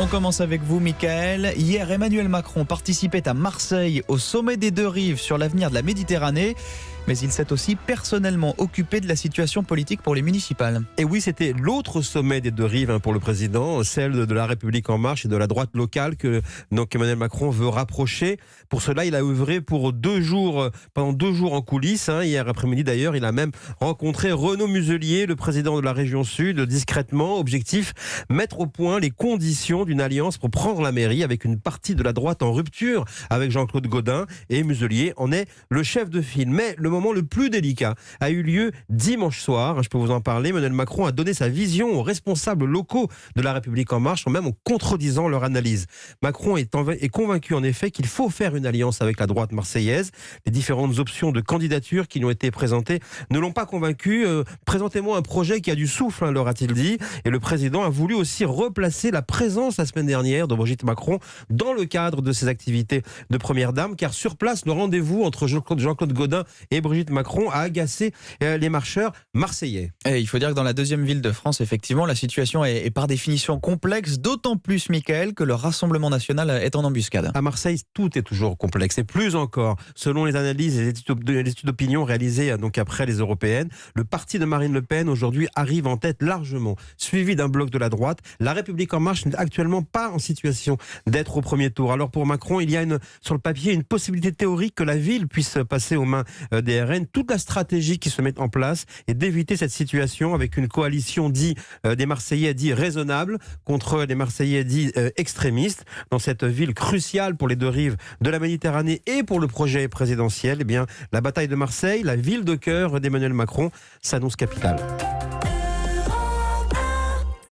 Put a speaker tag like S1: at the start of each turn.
S1: On commence avec vous, Mickaël. Hier, Emmanuel Macron participait à Marseille au sommet des deux rives sur l'avenir de la Méditerranée. Mais il s'est aussi personnellement occupé de la situation politique pour les municipales.
S2: Et oui, c'était l'autre sommet des deux rives pour le président, celle de la République En Marche et de la droite locale que donc Emmanuel Macron veut rapprocher. Pour cela, il a œuvré pendant 2 jours en coulisses. Hier après-midi d'ailleurs, il a même rencontré Renaud Muselier, le président de la région Sud, discrètement. Objectif, mettre au point les conditions d'une alliance pour prendre la mairie avec une partie de la droite en rupture avec Jean-Claude Gaudin. Et Muselier en est le chef de file. Mais le moment le plus délicat a eu lieu dimanche soir. Je peux vous en parler. Emmanuel Macron a donné sa vision aux responsables locaux de la République En Marche, même en contredisant leur analyse. Macron est convaincu en effet qu'il faut faire une alliance avec la droite marseillaise. Les différentes options de candidature qui lui ont été présentées ne l'ont pas convaincu. Présentez-moi un projet qui a du souffle, leur a-t-il dit. Et le président a voulu aussi replacer la présence la semaine dernière de Brigitte Macron dans le cadre de ses activités de première dame, car sur place, le rendez-vous entre Jean-Claude Gaudin et Brigitte Macron a agacé les marcheurs marseillais.
S1: Et il faut dire que dans la deuxième ville de France, effectivement, la situation est par définition complexe, d'autant plus, Mickaël, que le Rassemblement national est en embuscade.
S2: À Marseille, tout est toujours complexe, et plus encore, selon les analyses et les études d'opinion réalisées donc après les européennes, le parti de Marine Le Pen aujourd'hui arrive en tête largement, suivi d'un bloc de la droite. La République En Marche n'est actuellement pas en situation d'être au premier tour. Alors pour Macron, il y a sur le papier une possibilité théorique que la ville puisse passer aux mains des RN. Toute la stratégie qui se met en place est d'éviter cette situation avec une coalition des Marseillais dits raisonnables contre les Marseillais dits extrémistes. Dans cette ville cruciale pour les deux rives de la Méditerranée et pour le projet présidentiel, la bataille de Marseille, la ville de cœur d'Emmanuel Macron, s'annonce capitale.